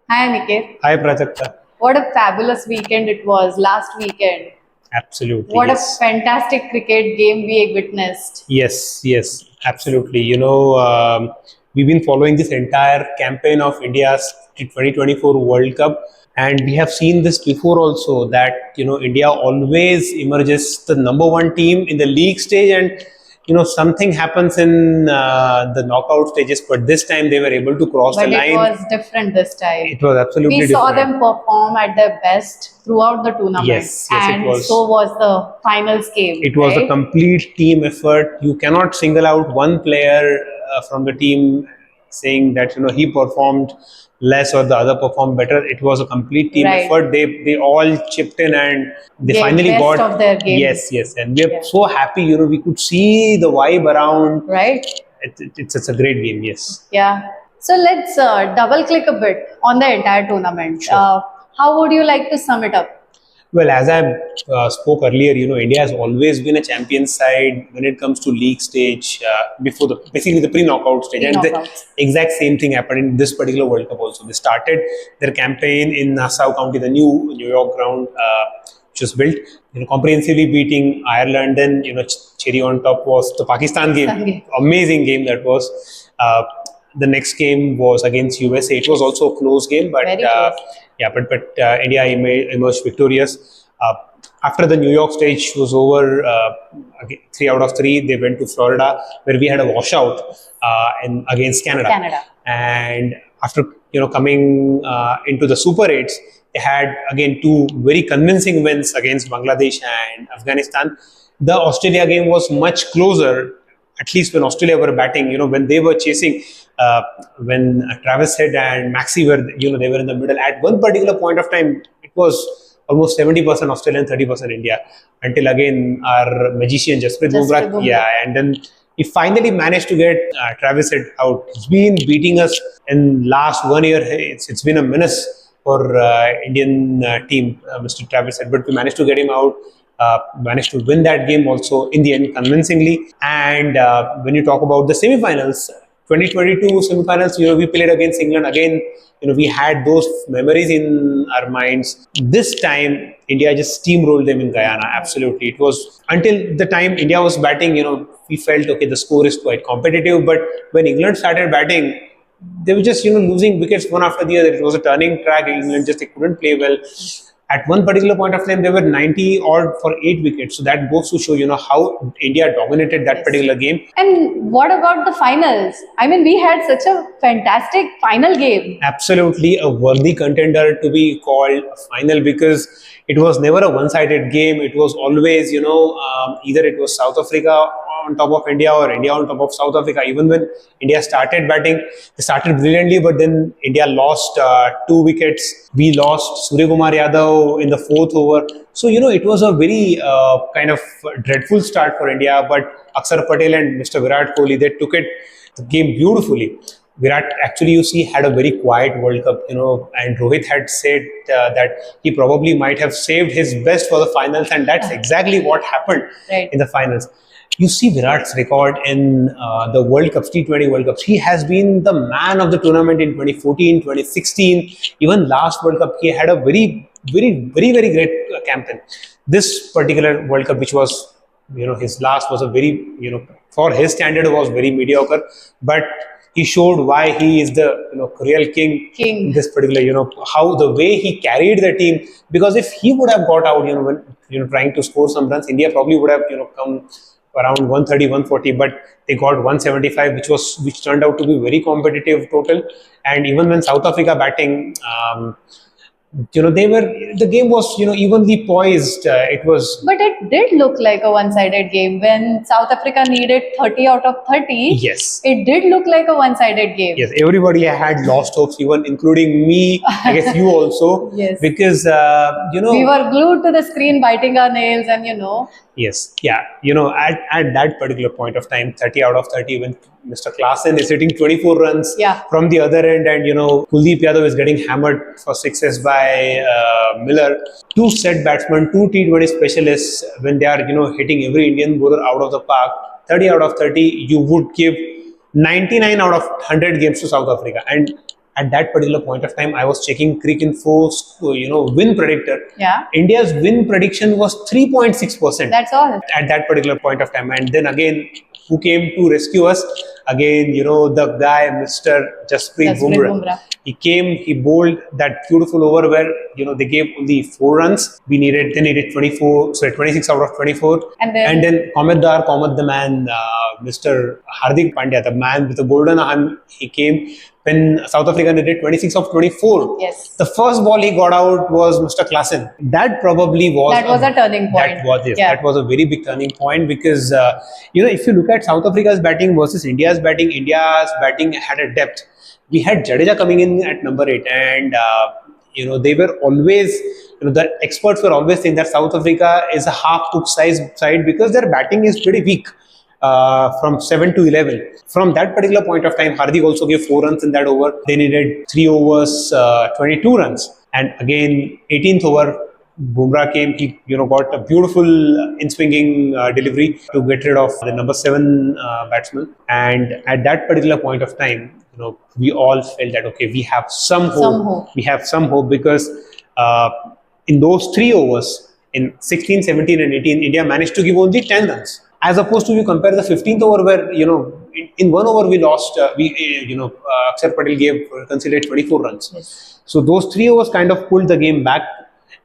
Hi, Aniket. Hi Prajakta. What a fabulous weekend it was last weekend. Absolutely, What a yes. fantastic cricket game we witnessed. Yes, absolutely. We've been following this entire campaign of India's 2024 World Cup, and we have seen this before also that, India always emerges the number one team in the league stage, and, something happens in the knockout stages, but this time they were able to cross the But it line. was different this time. It was We absolutely saw different. them perform at their best throughout the tournament, Yes, it and was. so was the finals game, It was a right? complete team effort. You cannot single out one player from the team saying that he performed less or the other performed better. It was a complete team Right. effort. They all chipped in and they Gave finally best of got. their game. Yes, and we are Yeah. so happy. We could see the vibe around. Right? It's a great game. Yes, Yeah. So let's double click a bit on the entire tournament. sure. How would you like to sum it up? Well, as I spoke earlier, India has always been a champion side when it comes to league stage before basically the pre-knockout stage, and the Pre-knockouts. exact same thing happened in this particular World Cup also. They started their campaign in Nassau County, the new New York ground, which was built, comprehensively beating Ireland. Then, cherry on top was the Pakistan game, Pakistan game. amazing game that was. The next game was against USA. It was also a close game, but Very close. India emerged victorious. After the New York stage was over, 3 out of 3, they went to Florida, where we had a washout against Canada. Canada. And after coming into the Super 8s, they had again two very convincing wins against Bangladesh and Afghanistan. The Australia game was much closer, at least when Australia were batting, when they were chasing, when Travis Head and Maxi were, they were in the middle. At one particular point of time, it was almost 70% Australian, 30% India, until again our magician Jasprit Bumrah, and then he finally managed to get Travis Head out. He's been beating us in last 1 year. It's been a menace for Indian team, Mr. Travis Head, but we managed to get him out. Managed to win that game also in the end convincingly. And when you talk about the semi-finals, 2022 semi-finals, we played against England again. We had those memories in our minds. This time, India just steamrolled them in Guyana. Absolutely, it was until the time India was batting. We felt okay, the score is quite competitive. But when England started batting, they were just losing wickets one after the other. It was a turning track. England just they couldn't play well. At one particular point of time, they were 90 odd for 8 wickets. So that goes to show, how India dominated that particular game. And what about the finals? I mean, we had such a fantastic final game. Absolutely a worthy contender to be called a final, because it was never a one-sided game. It was always, either it was South Africa on top of India or India on top of South Africa. Even when India started batting, they started brilliantly, but then India lost 2 wickets. We lost Surya Kumar Yadav in the 4th over. So, it was a very kind of dreadful start for India, but Akshar Patel and Mr. Virat Kohli, they took the game beautifully. Virat actually, had a very quiet World Cup, and Rohit had said that he probably might have saved his best for the finals, and that's exactly what happened in the finals. You see Virat's record in the World Cups, T20 World Cups. He has been the man of the tournament in 2014, 2016, even last World Cup. He had a very, very great campaign. This particular World Cup, which was, his last, was a very, for his standard, was very mediocre. But he showed why he is the real king in this particular, how the way he carried the team. Because if he would have got out, when trying to score some runs, India probably would have come around 130, 140, but they got 175, which turned out to be very competitive total. And even when South Africa batting, the game was evenly poised. It was, but it did look like a one-sided game when South Africa needed 30 out of 30. Yes, it did look like a one-sided game. Yes, everybody had lost hopes, even including me. I guess you also. Yes, because we were glued to the screen, biting our nails, and Yes, yeah. At that particular point of time, 30 out of 30, when Mr. Klaasen is hitting 24 runs from the other end, and Kuldeep Yadav is getting hammered for sixes by Miller. 2 set batsmen, 2 T20 specialists, when they are hitting every Indian bowler out of the park, 30 out of 30, you would give 99 out of 100 games to South Africa. And at that particular point of time, I was checking Cricktalk's win predictor. Yeah. India's win prediction was 3.6%. That's all. At that particular point of time. And then again, who came to rescue us? Again, the guy, Mr. Jasprit Bumrah. He came, he bowled that beautiful over where, they gave only 4 runs. They needed 26 out of 24. And then Komad the man, Mr. Hardik Pandya, the man with the golden arm, he came when South Africa needed 26 of 24. Yes. The first ball he got out was Mr. Klassen. That probably was... That was a turning point. That was a very big turning point because, if you look at South Africa's batting versus India's batting had a depth. We had Jadeja coming in at number 8 and, they were always, the experts were always saying that South Africa is a half-cooked side because their batting is pretty weak. From 7 to 11. From that particular point of time, Hardik also gave 4 runs in that over. They needed 3 overs, 22 runs. And again, 18th over, Bumrah came. He got a beautiful in-swinging delivery to get rid of the number 7 batsman. And at that particular point of time, we all felt that okay, we have some hope. We have some hope because in those 3 overs, in 16, 17, and 18, India managed to give only 10 runs. As opposed to you compare the 15th over where, in 1 over we lost, Akshar Patel considered 24 runs. Yes. So those 3 overs kind of pulled the game back.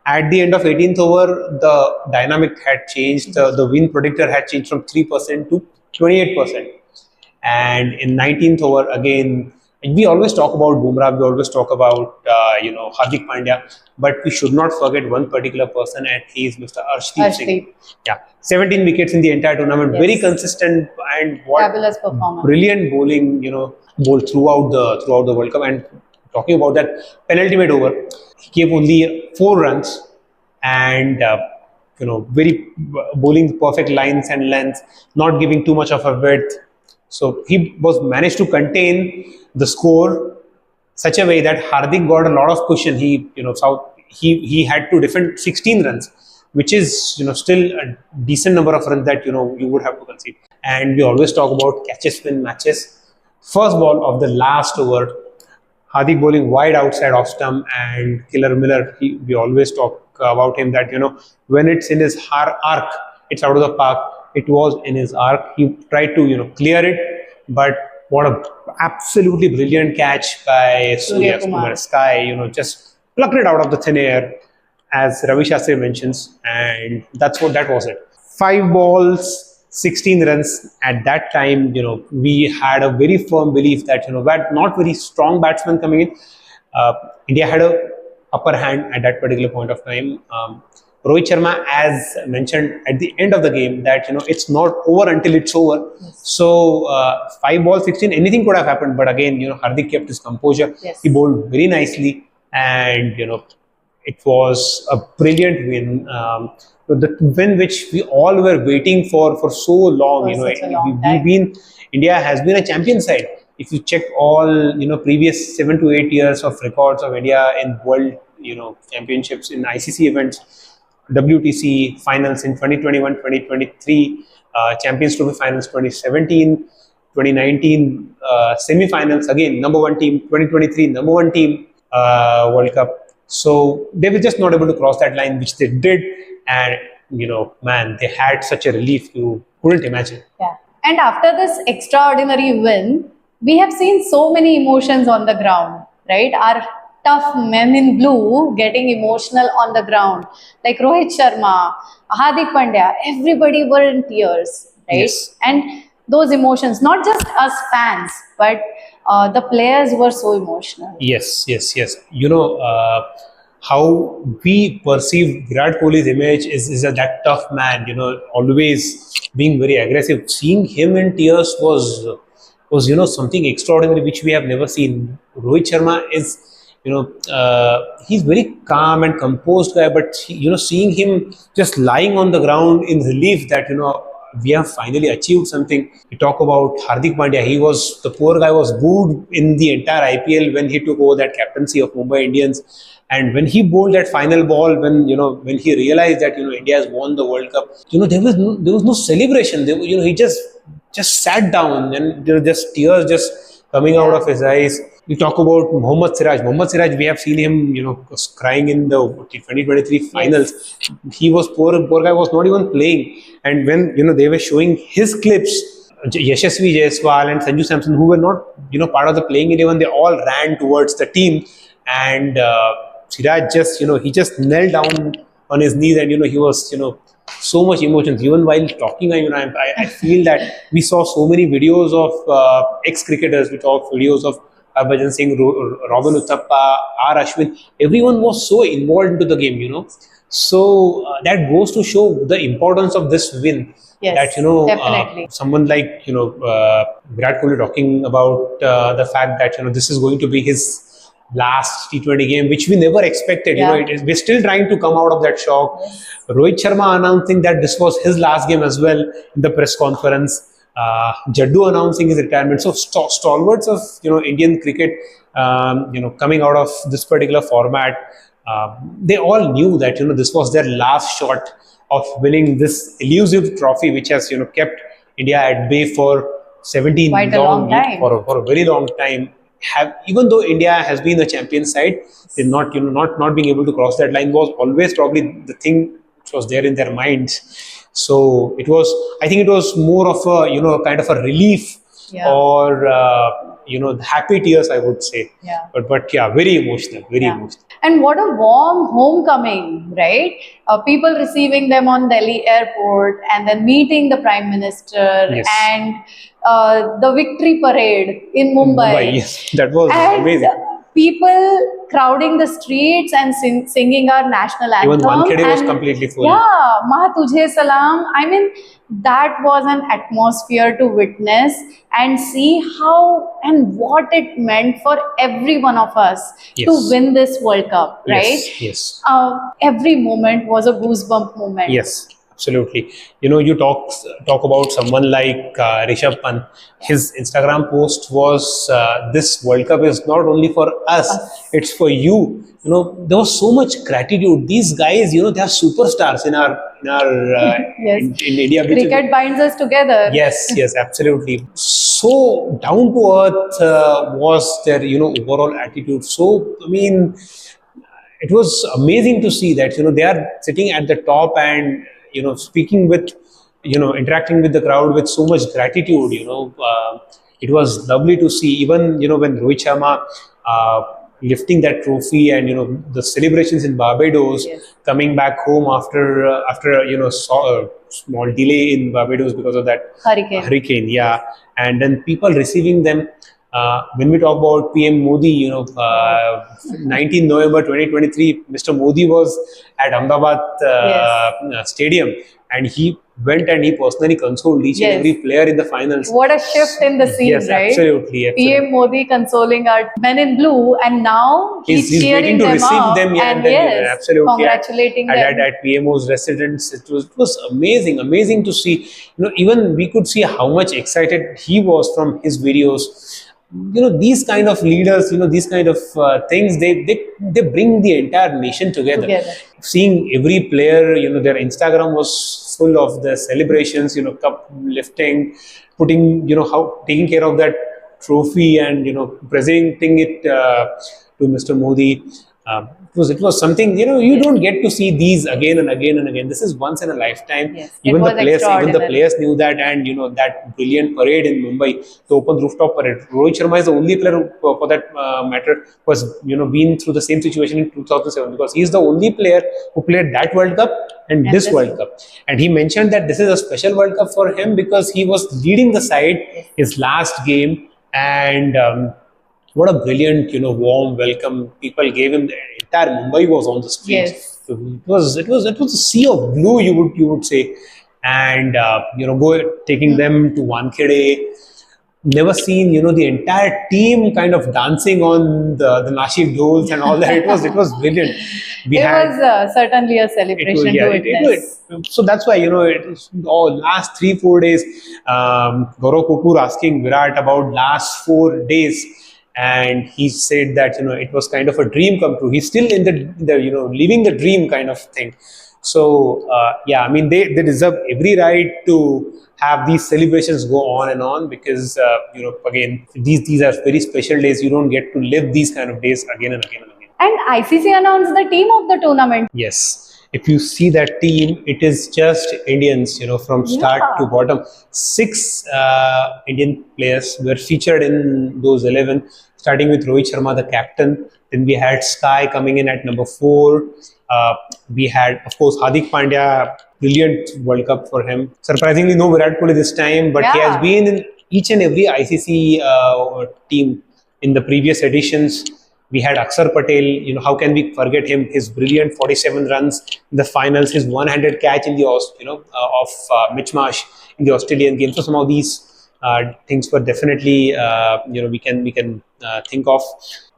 At the end of 18th over, the dynamic had changed. The win predictor had changed from 3% to 28%. And in 19th over, again, we always talk about Bumrah, we always talk about, Hardik Pandya, but we should not forget one particular person, and he is Mr. Arshdeep Singh. Yeah, 17 wickets in the entire tournament, very consistent and fabulous performance. Brilliant bowling, bowled throughout the World Cup. And talking about that penultimate over, he gave only 4 runs and, very bowling perfect lines and lengths, not giving too much of a width. So he managed to contain the score such a way that Hardik got a lot of cushion. He had to defend 16 runs, which is still a decent number of runs that you would have to concede. And we always talk about catch-win matches. First ball of the last over, Hardik bowling wide outside off stump, and Killer Miller. We always talk about him that when it's in his arc, it's out of the park. It was in his arc. He tried to clear it, but what a absolutely brilliant catch by Surya Kumar Sky. Just plucked it out of the thin air, as Ravi Shastri mentions, and that was it. 5 balls, 16 runs. At that time, we had a very firm belief that not very strong batsmen coming in. India had a upper hand at that particular point of time. Rohit Sharma, as mentioned at the end of the game, that it's not over until it's over. Yes. So 5 balls, 16, anything could have happened. But again, Hardik kept his composure. Yes. He bowled very nicely, and it was a brilliant win. The win which we all were waiting for so long. India has been a champion side. If you check all previous 7 to 8 years of records of India in world championships, in ICC events, WTC finals in 2021, 2023, Champions Trophy finals 2017, 2019 semi-finals, again number 1 team, 2023 number 1 team, World Cup. So they were just not able to cross that line, which they did, and man, they had such a relief you couldn't imagine. Yeah. And after this extraordinary win, we have seen so many emotions on the ground, right? Our tough men in blue getting emotional on the ground, like Rohit Sharma, Hardik Pandya, everybody were in tears, right? Yes. And those emotions, not just us fans, but the players were so emotional. Yes. How we perceive Virat Kohli's image is that tough man, always being very aggressive. Seeing him in tears was something extraordinary which we have never seen. Rohit Sharma is he's very calm and composed guy, but seeing him just lying on the ground in relief that we have finally achieved something. We talk about Hardik Pandya. The poor guy was booed in the entire IPL when he took over that captaincy of Mumbai Indians, and when he bowled that final ball, when he realized that India has won the World Cup, there was no celebration. He just sat down, and there were just tears just coming out of his eyes. You talk about Mohammad Siraj. Mohammad Siraj, we have seen him, crying in the 2023 finals. He was poor guy was not even playing. And when they were showing his clips, Yashasvi Jaiswal and Sanju Samson, who were not part of the playing 11, they all ran towards the team, and Siraj just he just knelt down on his knees, and he was so much emotions. Even while talking, I feel that we saw so many videos of ex-cricketers. We saw videos of Harbhajan Singh, Robin Uthappa, R. Ashwin. Everyone was so involved into the game. So that goes to show the importance of this win. Yes, that definitely. someone like Virat Kohli talking about the fact that this is going to be his last T20 game, which we never expected. Yeah. We're still trying to come out of that shock. Yes. Rohit Sharma announcing that this was his last game as well in the press conference. Jaddu announcing his retirement. So stalwarts of Indian cricket, coming out of this particular format, they all knew that this was their last shot of winning this elusive trophy, which has kept India at bay for 17 Quite a long time. for a very long time. Even though India has been a champion side, they're not being able to cross that line was always probably the thing which was there in their minds. So I think it was more of a kind of a relief, or happy tears, I would say. Yeah. But yeah, very emotional, very emotional. And what a warm homecoming, right? People receiving them on Delhi airport, and then meeting the Prime Minister, Yes. and the victory parade in Mumbai. Yes, that was And amazing. people crowding the streets and singing our national anthem. Even Wankhede was and completely full. Yeah, Maha Tujhe Salam. I mean, that was an atmosphere to witness and see how and what it meant for every one of us Yes. to win this World Cup, right? Yes. Every moment was a goosebump moment. Yes, absolutely. You talk about someone like Rishabh Pant. His Instagram post was, "This World Cup is not only for us, it's for you." There was so much gratitude. These guys, they are superstars in our Yes. in India. which is- Cricket binds us together. Yes, absolutely. So down to earth was their overall attitude. So I mean, it was amazing to see that they are sitting at the top and speaking with interacting with the crowd with so much gratitude. It was lovely to see. Even when Rohit Sharma lifting that trophy, and the celebrations in Barbados, Yes. coming back home after a small delay in Barbados because of that hurricane, yeah, and then people receiving them. When we talk about PM Modi, 19 November 2023, Mr. Modi was at Ahmedabad stadium, and he went and he personally consoled each and every player in the finals. What a shift in the scene, Yes, right? absolutely. PM Modi consoling our men in blue, and now he's waiting cheering to them receive up, them, and then, absolutely, congratulating them. at PMO's residence. It was amazing to see. Even we could see how much excited he was from his videos. These kind of leaders, these kind of things, they bring the entire nation together. Seeing every player, their Instagram was full of the celebrations, cup lifting, putting, taking care of that trophy, and presenting it to Mr. Modi. It was something, you don't get to see these again and again and again. This is once in a lifetime. Yes, Even the players knew that, and that brilliant parade in Mumbai, the open rooftop parade. Rohit Sharma is the only player who, for that matter, was been through the same situation in 2007, because he's the only player who played that World Cup and this World Cup. And he mentioned that this is a special World Cup for him because he was leading the side his last game, and what a brilliant, warm welcome people gave him. The entire Mumbai was on the streets. Yes. So it was a sea of blue, you would say, and taking them to Wankhede. Never seen the entire team kind of dancing on the Nashik dolls and all that. It was brilliant. It was certainly a celebration to witness. So that's why it was last 3-4 days. Gaurav Kapoor asking Virat about last 4 days. And he said that it was kind of a dream come true. He's still in the living the dream kind of thing. So yeah, I mean they deserve every right to have these celebrations go on and on, because again, these are very special days. You don't get to live these kind of days again and again and again. And ICC announced the team of the tournament. Yes. If you see that team, it is just Indians, from start to bottom. 6 Indian players were featured in those 11, starting with Rohit Sharma, the captain. Then we had Sky coming in at number 4. We had, of course, Hardik Pandya, brilliant World Cup for him. Surprisingly, no Virat Kohli this time, but he has been in each and every ICC team in the previous editions. We had Akshar Patel, how can we forget him? His brilliant 47 runs in the finals, his one-handed catch in the of Mitch Marsh in the Australian game. So some of these things were definitely we can think of.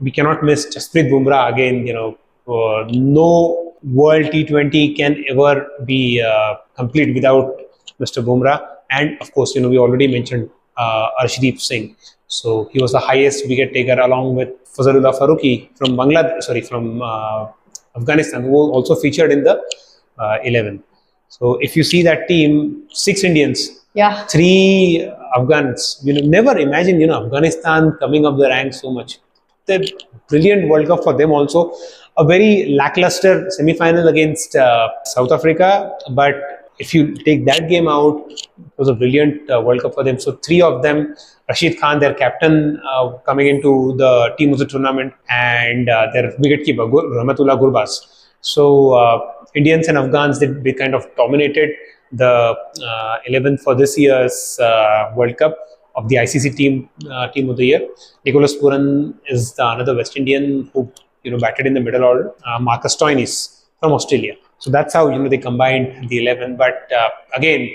We cannot miss Jasprit Bumrah again. No World T20 can ever be complete without Mr. Bumrah, and of course we already mentioned Arshdeep Singh. So he was the highest wicket taker along with Fazlullah Farooqi from Afghanistan, who also featured in the 11. So if you see that team, 6 Indians, 3 Afghans, never imagine Afghanistan coming up the ranks so much. The brilliant World Cup for them also. A very lackluster semi-final against South Africa, but if you take that game out, it was a brilliant World Cup for them. So 3 of them, Rashid Khan, their captain, coming into the team of the tournament, and their wicketkeeper, Rahmatullah Gurbaz. So Indians and Afghans, they kind of dominated the 11 for this year's World Cup of the ICC team of the year. Nicholas Puran is another West Indian who batted in the middle order. Marcus Stoinis from Australia. So that's how they combined the 11. But again,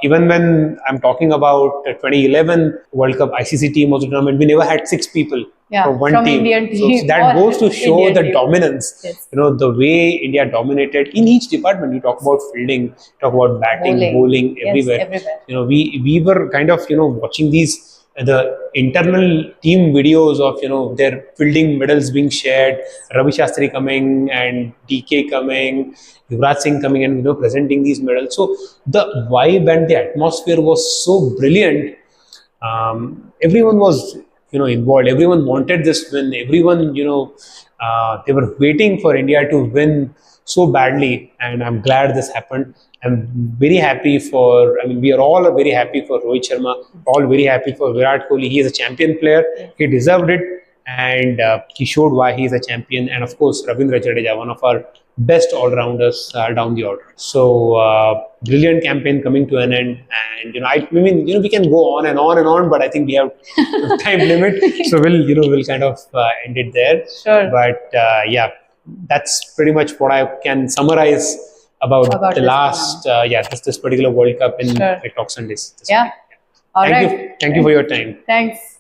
even when I'm talking about 2011 World Cup ICC team of the tournament, we never had 6 people from one team. Indian team. So that goes to show Indian the team. Dominance. Yes. The way India dominated in each department. You talk about fielding, talk about batting, bowling everywhere. Yes, everywhere. We were kind of watching these the internal team videos of their fielding medals being shared, Ravi Shastri coming and DK coming, Yuvraj Singh coming and presenting these medals. So the vibe and the atmosphere was so brilliant. Everyone was involved. Everyone wanted this win. Everyone they were waiting for India to win so badly, and I'm glad this happened. I'm very happy we are all very happy for Rohit Sharma, all very happy for Virat Kohli. He is a champion player. He deserved it, and he showed why he is a champion. And of course, Ravindra Jadeja, one of our best all-rounders down the order. So brilliant campaign coming to an end. And we can go on and on and on, but I think we have time limit, so we'll kind of end it there. Sure. But yeah, that's pretty much what I can summarize about the last this particular World Cup in Cricktalk Sundays. Yeah. All right. Thank you for your time. Thanks.